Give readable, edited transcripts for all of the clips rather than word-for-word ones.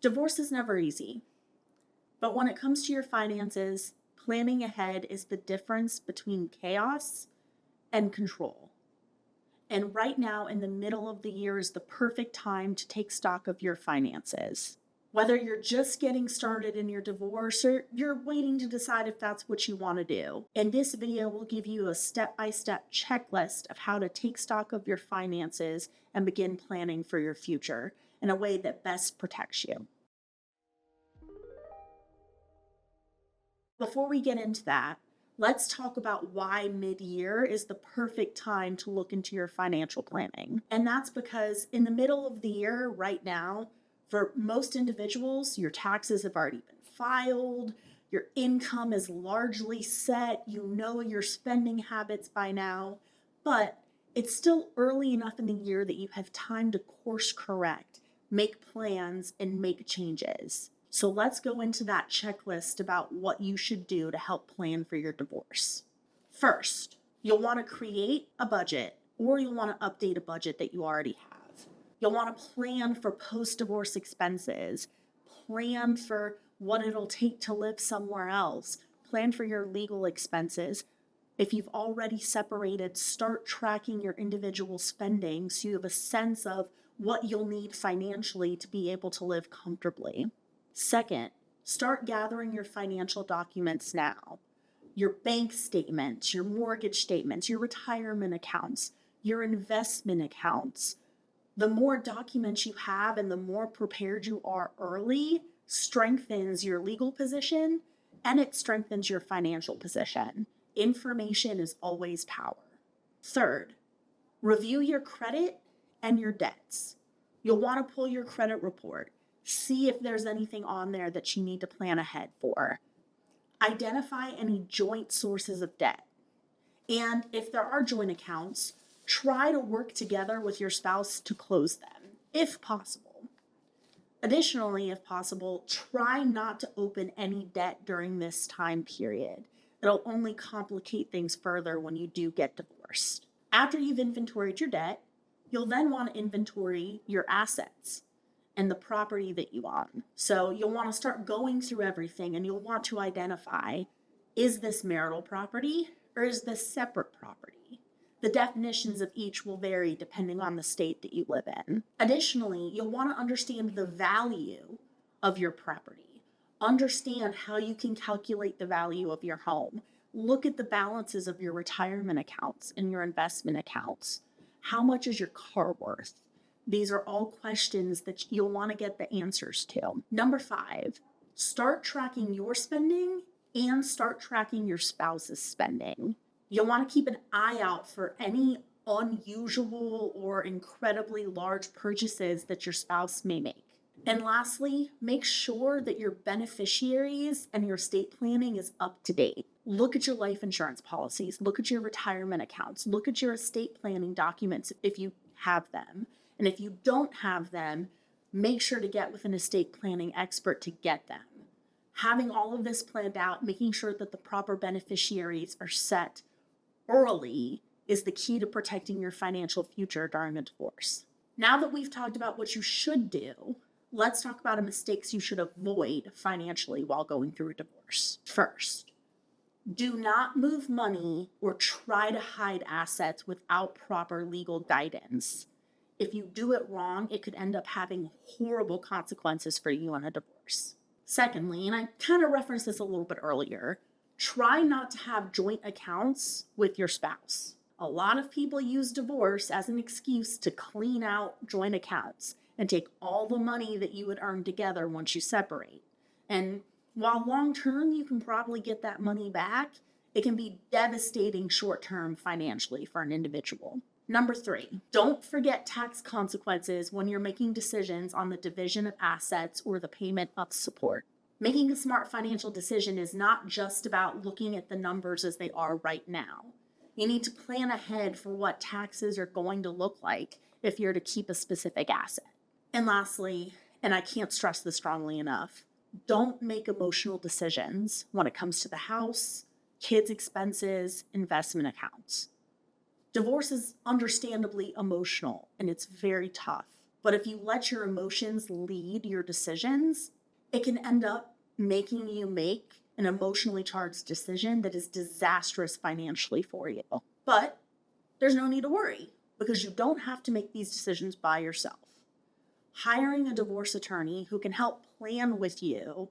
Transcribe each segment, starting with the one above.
Divorce is never easy, but when it comes to your finances, planning ahead is the difference between chaos and control. And right now, in the middle of the year, is the perfect time to take stock of your finances. Whether you're just getting started in your divorce or you're waiting to decide if that's what you want to do. In this video, we'll give you a step-by-step checklist of how to take stock of your finances and begin planning for your future in a way that best protects you. Before we get into that, let's talk about why mid-year is the perfect time to look into your financial planning. And that's because in the middle of the year, right now, for most individuals, your taxes have already been filed, your income is largely set, you know your spending habits by now, but it's still early enough in the year that you have time to course correct, make plans, and make changes. So let's go into that checklist about what you should do to help plan for your divorce. First, you'll want to create a budget, or you'll want to update a budget that you already have. You'll want to plan for post-divorce expenses, plan for what it'll take to live somewhere else, plan for your legal expenses. If you've already separated, start tracking your individual spending so you have a sense of what you'll need financially to be able to live comfortably. Second, start gathering your financial documents now. Your bank statements, your mortgage statements, your retirement accounts, your investment accounts. The more documents you have and the more prepared you are early strengthens your legal position and it strengthens your financial position. Information is always power. Third, review your credit and your debts. You'll want to pull your credit report. See if there's anything on there that you need to plan ahead for. Identify any joint sources of debt. And if there are joint accounts, try to work together with your spouse to close them, if possible. Additionally, if possible, try not to open any debt during this time period. It'll only complicate things further when you do get divorced. After you've inventoried your debt, you'll then want to inventory your assets and the property that you own. So you'll want to start going through everything and you'll want to identify, is this marital property or is this separate property? The definitions of each will vary depending on the state that you live in. Additionally, you'll want to understand the value of your property. Understand how you can calculate the value of your home. Look at the balances of your retirement accounts and your investment accounts. How much is your car worth? These are all questions that you'll want to get the answers to. Number 5, start tracking your spending and start tracking your spouse's spending. You'll want to keep an eye out for any unusual or incredibly large purchases that your spouse may make. And lastly, make sure that your beneficiaries and your estate planning is up to date. Look at your life insurance policies, look at your retirement accounts, look at your estate planning documents if you have them. And if you don't have them, make sure to get with an estate planning expert to get them. Having all of this planned out, making sure that the proper beneficiaries are set early is the key to protecting your financial future during a divorce. Now that we've talked about what you should do, let's talk about mistakes you should avoid financially while going through a divorce. First, do not move money or try to hide assets without proper legal guidance. If you do it wrong, it could end up having horrible consequences for you in a divorce. Secondly, and I kind of referenced this a little bit earlier, try not to have joint accounts with your spouse. A lot of people use divorce as an excuse to clean out joint accounts and take all the money that you would earn together once you separate. And while long-term you can probably get that money back, it can be devastating short-term financially for an individual. Number 3, don't forget tax consequences when you're making decisions on the division of assets or the payment of support. Making a smart financial decision is not just about looking at the numbers as they are right now. You need to plan ahead for what taxes are going to look like if you're to keep a specific asset. And lastly, and I can't stress this strongly enough, don't make emotional decisions when it comes to the house, kids' expenses, investment accounts. Divorce is understandably emotional and it's very tough. But if you let your emotions lead your decisions, it can end up making you make an emotionally charged decision that is disastrous financially for you. But there's no need to worry because you don't have to make these decisions by yourself. Hiring a divorce attorney who can help plan with you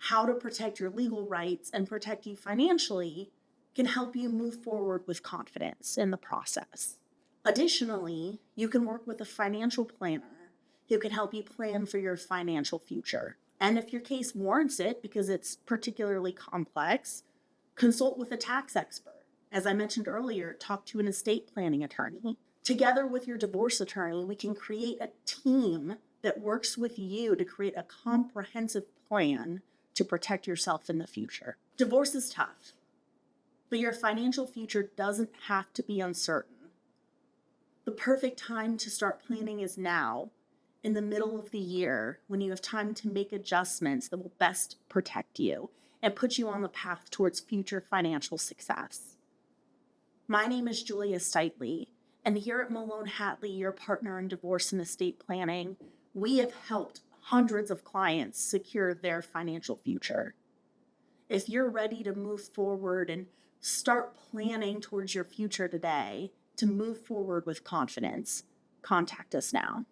how to protect your legal rights and protect you financially can help you move forward with confidence in the process. Additionally, you can work with a financial planner who can help you plan for your financial future. And if your case warrants it, because it's particularly complex, consult with a tax expert. As I mentioned earlier, talk to an estate planning attorney. Together with your divorce attorney, we can create a team that works with you to create a comprehensive plan to protect yourself in the future. Divorce is tough, but your financial future doesn't have to be uncertain. The perfect time to start planning is now, in the middle of the year, when you have time to make adjustments that will best protect you and put you on the path towards future financial success. My name is Julia Steitley, and here at Melone Hatley, your partner in divorce and estate planning, we have helped hundreds of clients secure their financial future. If you're ready to move forward and start planning towards your future today, to move forward with confidence, contact us now.